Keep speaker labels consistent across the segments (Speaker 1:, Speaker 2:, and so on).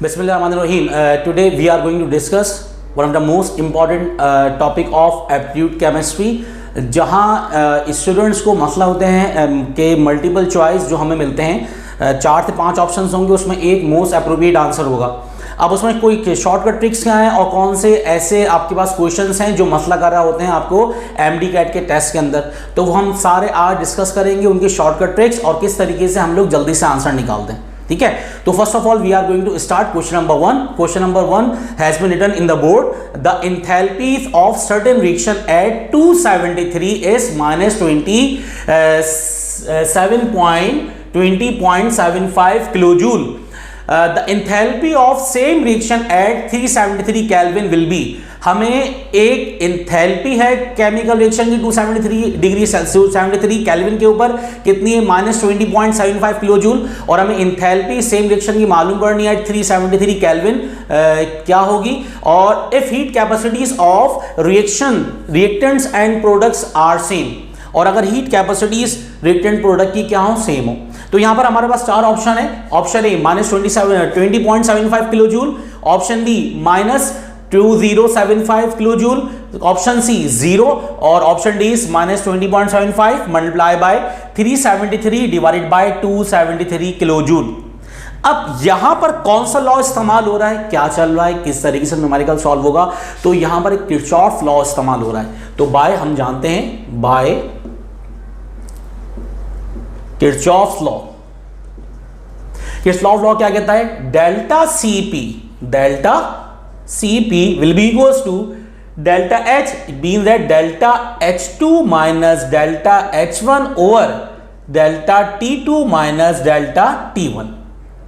Speaker 1: Bismillahirrahmanirrahim. Today we are going to discuss one of the most important topic of aptitude chemistry, जहाँ students को मसला होते हैं कि मल्टीपल चॉइस जो हमें मिलते हैं 4 से 5 ऑप्शंस होंगे, उसमें एक मोस्ट अप्रोप्रिएट आंसर होगा। अब उसमें कोई शॉर्टकट ट्रिक्स क्या हैं और कौन से ऐसे आपके पास क्वेश्चंस हैं जो मसला कर रहे होते हैं आपको एमडी कैट के टेस्ट के अंदर, तो वो हम सारे आज डिस्कस करेंगे, उनके शॉर्टकट ट्रिक्स और किस तरीके से हम लोग जल्दी से आंसर निकालते हैं। ठीक है, तो first of all we are going to start question number 1। Question number 1 has been written in the board, the enthalpies of certain reaction at 273 is -20.75 kilojoule. The enthalpy of same reaction at 373 Kelvin will be, हमें एक enthalpy है chemical reaction की 273 degree Celsius 73 kelvin के ऊपर कितनी है -20.75 kilo joule, और हमें एंथैल्पी सेम रिएक्शन की मालूम करनी है 373 केल्विन क्या होगी। और if heat capacities of reaction reactants and products are same, और अगर हीट कैपेसिटीज रिएक्टेंट प्रोडक्ट की क्या हो, सेम हो, तो यहां पर हमारे पास 4 ऑप्शन है। Option A -20.75 kilo joule, option B -2075 kilo joule, option C 0, और option D is -20.75 multiply by 373 divided by 273 kilo joule. अब यहां पर कौन सा लॉ इस्तेमाल हो रहा है, क्या चल रहा है, किस तरीके से न्यूमेरिकल सॉल्व होगा, तो यहां पर एक किरचॉफ लॉ इस्तेमाल हो रहा है। तो बाय हम जानते हैं by Kirchhoff law. Kirchhoff law क्या कहता है, delta Cp will be equals to delta H, means that delta H2 minus delta H1 over delta T2 minus delta T1।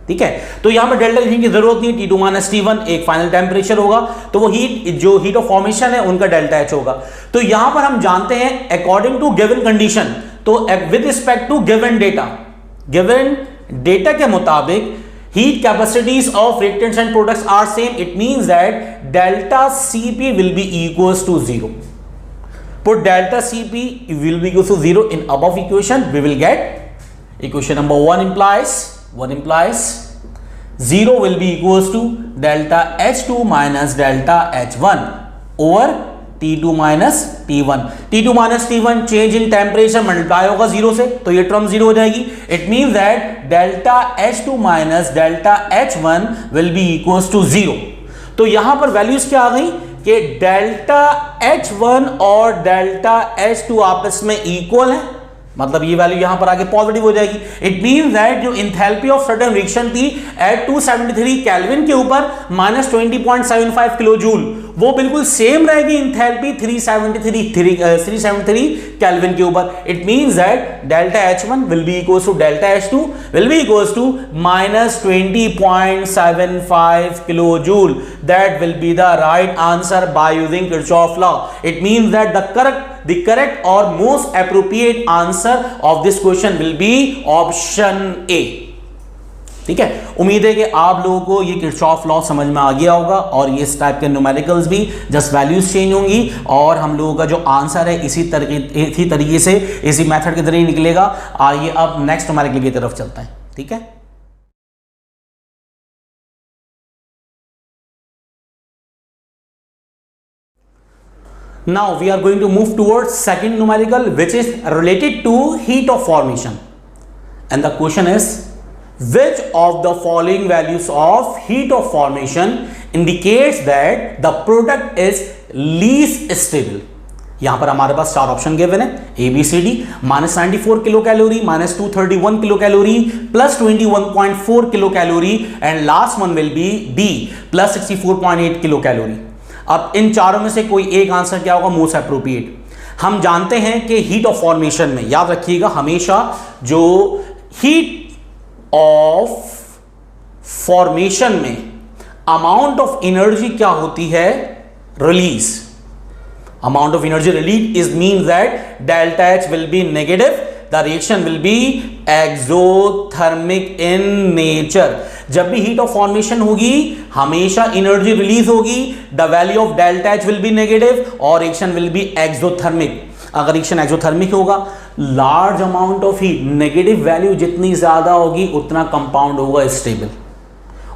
Speaker 1: ठीक है, तो यहां पर डेल्टा लिखने की जरूरत नहीं है, T2 माइनस T1 एक फाइनल टेम्परेचर होगा, तो वो हीट ऑफ फॉर्मेशन है उनका डेल्टा H होगा। तो यहां पर हम जानते हैं अकॉर्डिंग टू गिवन कंडीशन, तो with respect to given data के मुताबिक heat capacities of reactants and products are same, it means that delta Cp will be equals to 0. Put delta Cp will be equals to 0 in above equation, we will get equation number 1 implies 0 will be equals to delta H2 minus delta H1 over T2 minus T1। T2 minus T1 change in temperature multiply होगा 0 से, तो ये term 0 हो जाएगी। It means that delta H2 minus delta H1 will be equals to 0। तो यहां पर values क्या आ गई कि डेल्टा H1 और डेल्टा H2 आपस में इक्वल है, मतलब ये वैल्यू यहां पर आके पॉजिटिव हो जाएगी। इट मींस दैट जो एंथैल्पी ऑफ सर्टेन रिएक्शन थी एट 273 केल्विन के ऊपर -20.75 किलो जूल, वो बिल्कुल सेम रहेगी एंथैल्पी 373 केल्विन के ऊपर। It means that delta H1 will be equals to delta H2 will be equals to -20.75 kilo joule. That will be the right answer by using Kirchhoff law. It means that the correct or most appropriate answer of this question will be option A। ठीक है, उम्मीद है कि आप लोगों को ये Kirchhoff law समझ में आ गया होगा, और ये इस टाइप के न्यूमेरिकल्स भी जस्ट वैल्यूज चेंज होंगी, और हम लोगों का जो आंसर है इसी तरीके से इसी मेथड के जरिए निकलेगा। आइए अब नेक्स्ट न्यूमेरिकल की तरफ चलते हैं। ठीक है, now we are going to move towards second numerical, which is related to heat of formation, and the question is which of the following values of heat of formation indicates that the product is least stable। यहां पर हमारे पास 4 option given है ABCD, -94 kilo calorie, -231 kilo calorie, +21.4 kilo calorie, and last one will B D +64.8 kilo calorie. अब इन चारों में से कोई एक आंसर क्या होगा, मोस्ट एप्रोप्रिएट। हम जानते हैं कि हीट ऑफ फॉर्मेशन में, याद रखिएगा हमेशा, जो हीट ऑफ फॉर्मेशन में अमाउंट ऑफ एनर्जी क्या होती है, release. Amount of energy release is mean that delta H will be negative, the reaction will be exothermic in nature. जब भी हीट ऑफ फॉर्मेशन होगी हमेशा एनर्जी रिलीज होगी, the value of delta H will be negative और reaction will be exothermic. अगर reaction exothermic होगा, large amount of heat, negative value जितनी ज्यादा होगी उतना कंपाउंड होगा स्टेबल,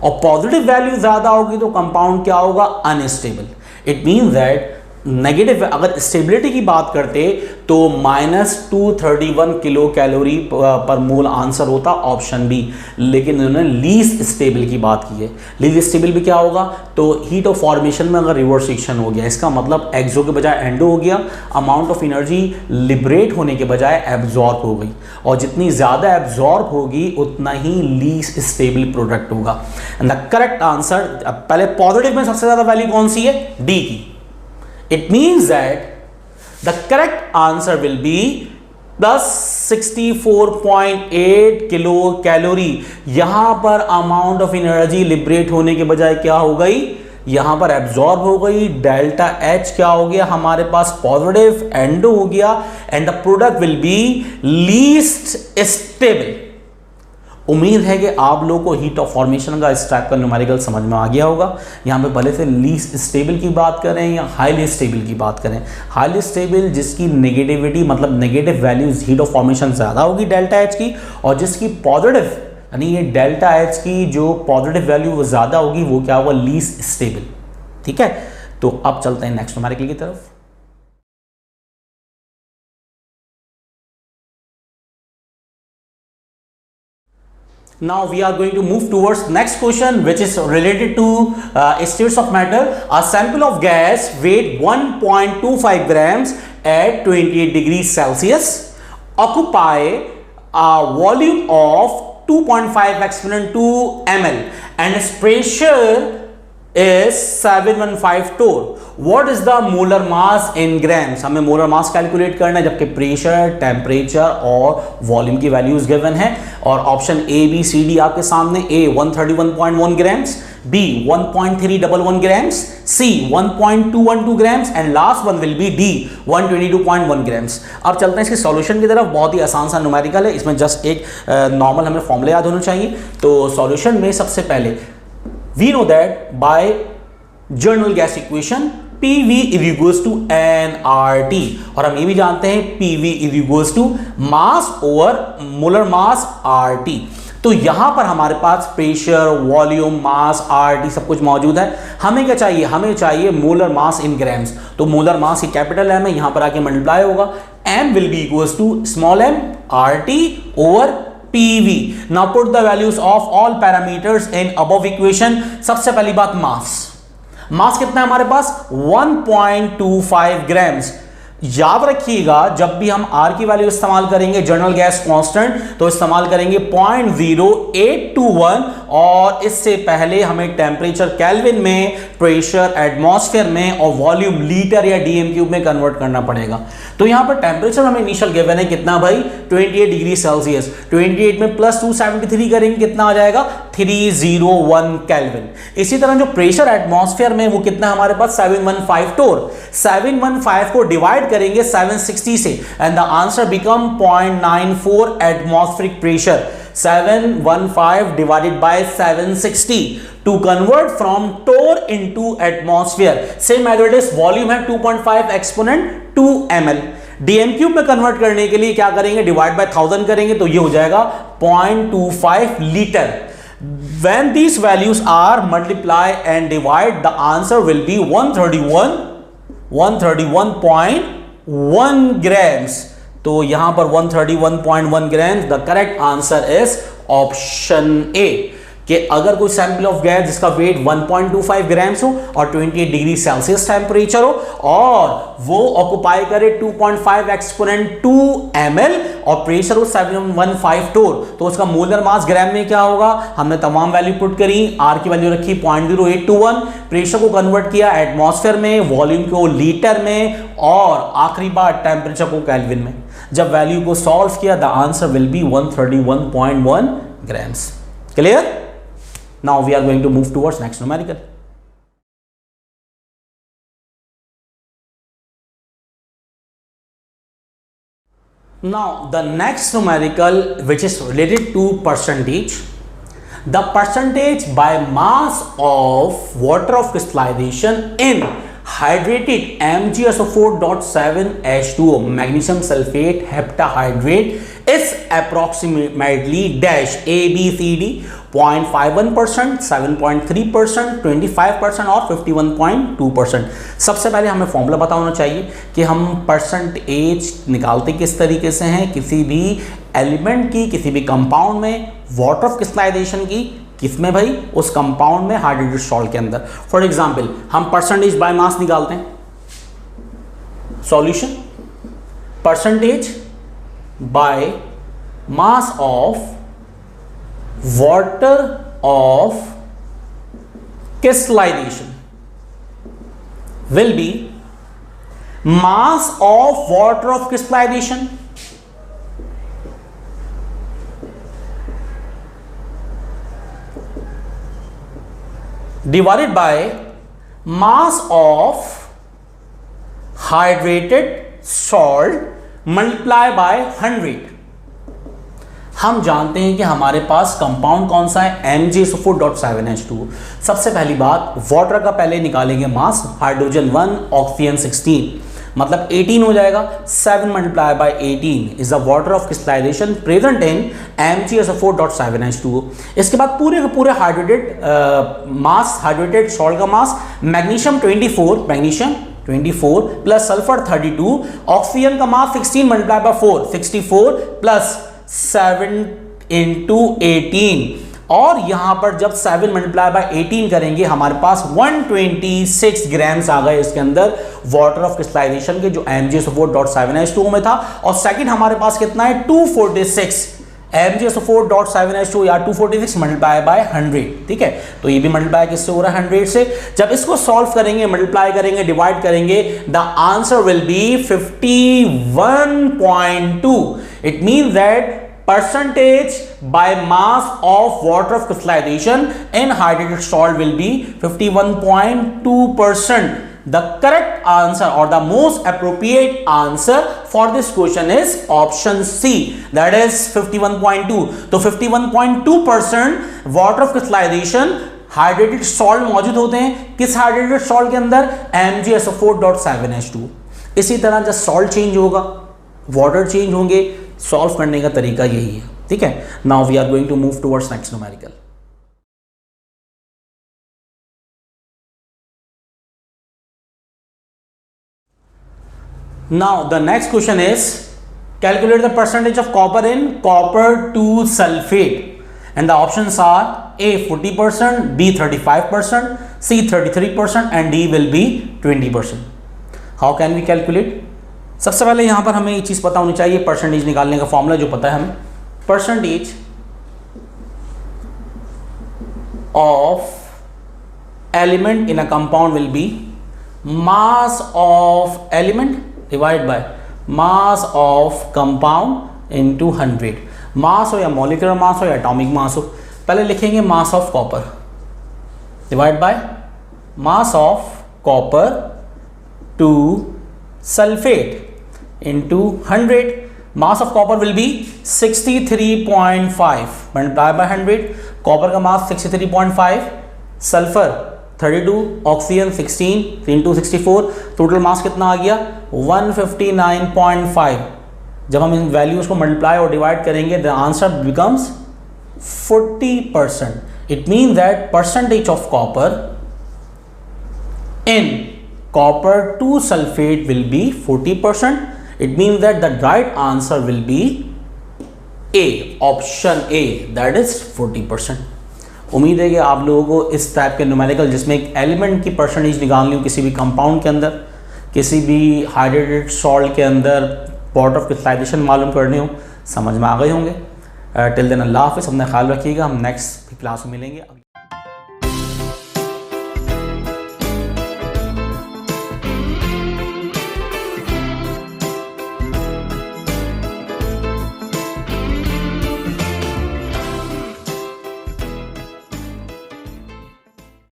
Speaker 1: और पॉजिटिव वैल्यू ज्यादा होगी तो कंपाउंड क्या होगा, unstable. It means that negative, अगर स्टेबिलिटी की बात करते तो -231 किलो कैलोरी पर मोल आंसर होता ऑप्शन बी, लेकिन उन्होंने लीस्ट स्टेबल की बात की है। लीस्ट स्टेबल भी क्या होगा, तो हीट ऑफ फॉर्मेशन में अगर रिवर्सिशन हो गया, इसका मतलब एक्सो के बजाय एंडो हो गया, अमाउंट ऑफ एनर्जी लिबरेट होने के बजाय एब्जॉर्ब हो गई, और जितनी ज्यादा एब्जॉर्ब होगी उतना ही लीस्ट स्टेबल प्रोडक्ट होगा। एंड द करेक्ट आंसर, पहले पॉजिटिव में सबसे ज्यादा वैल्यू कौन सी है, डी की। It means that the correct answer will be plus 64.8 kilo calorie. यहां पर अमाउंट ऑफ एनर्जी लिबरेट होने के बजाय क्या हो गई, यहां पर एब्जॉर्ब हो गई। डेल्टा एच क्या हो गया हमारे पास, पॉजिटिव, एंडो हो गया, and the product will be least stable. उम्मीद है कि आप लोगों को हीट ऑफ फॉर्मेशन का इस टाइप का न्यूमेरिकल समझ में आ गया होगा। यहाँ पे भले से लीस्ट स्टेबल की बात करें या हाईली स्टेबल की बात करें, हाईली स्टेबल जिसकी नेगेटिविटी मतलब negative values heat of formation ज़्यादा होगी डेल्टा एच की, और जिसकी पॉजिटिव यानी ये डेल्टा एच की जो पॉजिटिव वैल्यू वो ज़्यादा होगी वो क्या होगा, लीस्ट स्टेबल। ठीक है, तो अब चलते हैं नेक्स्ट न्यूमेरिकल की तरफ। Now we are going to move towards next question, which is related to states of matter. A sample of gas weighed 1.25 grams at 28 degrees Celsius occupy a volume of 2.5 exponent 2 ml and its pressure is 715 torr. What is the molar mass in grams? हमें molar mass calculate करना है, जबकि pressure, temperature और volume की values given है। और option A B C D आपके सामने, A 131.1 grams, B 1.311 grams, C 1.212 grams, and last one will be D 122.1 grams. अब चलते हैं इसके सॉल्यूशन की तरफ। बहुत ही आसान सा न्यूमेरिकल है, इसमें जस्ट एक नॉर्मल हमें फॉर्मूला याद होना चाहिए। तो सॉल्यूशन में सबसे पहले we know that by general gas equation PV is equals to nRT, और हम ये भी जानते हैं PV is equals to mass over molar mass RT। तो यहां पर हमारे पास प्रेशर, वॉल्यूम, मास, RT सब कुछ मौजूद है। हमें क्या चाहिए, हमें चाहिए मोलर मास इन ग्राम्स। तो मोलर मास की कैपिटल M है, यहां पर आके मल्टीप्लाई होगा, M will be equals to small m RT over PV। Now put the values of all parameters in above equation। सबसे पहली बात मास, मास कितना है हमारे पास 1.25 ग्राम्स। याद रखिएगा जब भी हम R की वैल्यू इस्तेमाल करेंगे जनरल गैस कांस्टेंट तो इस्तेमाल करेंगे 0.0821, और इससे पहले हमें टेम्परेचर केल्विन में, प्रेशर एटमॉस्फेयर में और वॉल्यूम लीटर या डीएम क्यूब में कन्वर्ट करना पड़ेगा। तो यहां पर टेम्परेचर हमें इनिशियल गिवन है कितना भाई, 28 डिग्री सेल्सियस। 28 में प्लस 273 करेंगे कितना आ जाएगा, 301 केल्विन। इसी तरह जो प्रेशर एटमॉस्फेयर में वो कितना हमारे पास 715 टोर। 715 को डिवाइड करेंगे 760 से and the answer become 0.94 atmospheric pressure. 715 divided by 760 to convert from torr into atmosphere। same as it is, volume है 2.5 exponent 2 ml। dm क्यूब में कन्वर्ट करने के लिए क्या करेंगे, डिवाइड बाय 1000 करेंगे तो ये हो जाएगा 0.25 litre. when these values are multiplied and divide, the answer will be 131.1 grams। तो यहां पर 131.1 gram. The correct answer is option A, कि अगर कोई सैंपल ऑफ गैस जिसका वेट 1.25 ग्राम्स हो और 28 डिग्री सेल्सियस टेम्परेचर हो और वो ऑक्युपाई करे 2.5 एक्सपोनेंट 2 ml और प्रेशर हो 715 टोर, तो उसका मोलर मास ग्राम में क्या होगा। हमने तमाम वैल्यू पुट करी, आर की वैल्यू रखी 0.0821, प्रेशर को कन्वर्ट किया एटमॉस्फेयर में, वॉल्यूम को लीटर में और आखिरी बार टेम्परेचर को केल्विन में। जब वैल्यू को सॉल्व किया the answer will be 131.1 grams. Clear? Now we are going to move towards next numerical. Now the next numerical, which is related to percentage. The percentage by mass of water of crystallization in hydrated MgSO4.7H2O magnesium sulfate heptahydrate is approximately dash A B C D 0.51%, 7.3%, 25% और 51.2%। सबसे पहले हमें formula पता होना चाहिए कि हम percentage निकालते किस तरीके से हैं किसी भी एलिमेंट की, किसी भी कंपाउंड में, वाटर ऑफ क्रिस्टलाइजेशन की, किसमें भाई, उस कंपाउंड में हाइड्रोजन सॉल्ट के अंदर। फॉर एग्जांपल हम परसेंटेज बाय मास निकालते हैं, solution percentage by mass of water of crystallization will be mass of water of crystallization divided by mass of hydrated salt multiply by 100। हम जानते हैं कि हमारे पास कंपाउंड कौन सा है, MgSO4.7H2। सबसे पहली बात, वाटर का पहले निकालेंगे मास, हाइड्रोजन 1 ऑक्सीजन 16 मतलब 18 हो जाएगा। 7 multiply by 18 is the water of crystallisation present in MgSO4.7H2। इसके बाद पूरे के पूरे हाइड्रेटेड मास, हाइड्रेटेड सॉल्ट का मास, मैग्नीशियम 24 प्लस सल्फर 32, ऑक्सीजन का मास 16 मल्टीप्लाई बाय 4 64 प्लस 7 इंटू 18 और यहां पर जब 7 मल्टीप्लाई बाय 18 करेंगे हमारे पास 126 ग्राम्स आ गए इसके अंदर वाटर ऑफ क्रिस्टलाइजेशन के, जो MgSO4.7H2 में था। और सेकंड हमारे पास कितना है, 246 MgSO4.7H2 या 246 मल्टीप्लाई बाय 100। ठीक है, तो ये भी मल्टीप्लाई किससे हो रहा है, 100 से। जब इसको सॉल्व करेंगे, मल्टीप्लाई करेंगे, डिवाइड करेंगे, the answer will be 51.2। It means that percentage by mass of water of crystallization in hydrated salt will be 51.2%. The correct answer or the most appropriate answer for this question is option C, that is 51.2। तो 51.2% water of crystallization hydrated salt मौजूद होते हैं। किस hydrated salt के अंदर, MgSO4.7H2। इसी तरह जब सॉल्ट चेंज होगा, वाटर चेंज होंगे, सॉल्व करने का तरीका यही है। ठीक है, now we are going to move towards next numerical. Now the next question is calculate the percentage of copper in copper 2 sulphate and the options are A 40%, B 35%, C 33% and D will be 20%. How can we calculate? सबसे पहले यहां पर हमें ये चीज पता होनी चाहिए, परसेंटेज निकालने का फॉर्मूला जो पता है हमें, percentage of element in a compound will be mass of element divide by mass of compound into 100। मास हो या मॉलिक्यूलर मास हो या एटॉमिक मास हो, पहले लिखेंगे mass of copper divide by mass of copper 2 sulphate into 100। mass of copper will be 63.5 multiply by 100। Copper का मास 63.5, sulphur 32, oxygen 16, 3 into 64, total mass कितना आ गया 159.5। जब हम इन वैल्यूज को मल्टीप्लाई और डिवाइड करेंगे the answer becomes 40%। It means that percentage of copper in copper 2 sulfate will be 40%. It means that the right answer will be A, option A, that is 40%. उम्मीद है कि आप लोगों को इस टाइप के न्यूमेरिकल जिसमें एक एलिमेंट की परसेंटेज निकालनी हो किसी भी कंपाउंड के अंदर, किसी भी हाइड्रेटेड सॉल्ट के अंदर वाटर ऑफ क्रिस्टलाइजेशन मालूम करनी हो, समझ में आ गए होंगे। टिल देन अल्लाह हाफिज़, अपना ख्याल रखिएगा। हम नेक्स्ट क्लास में मिलेंगे।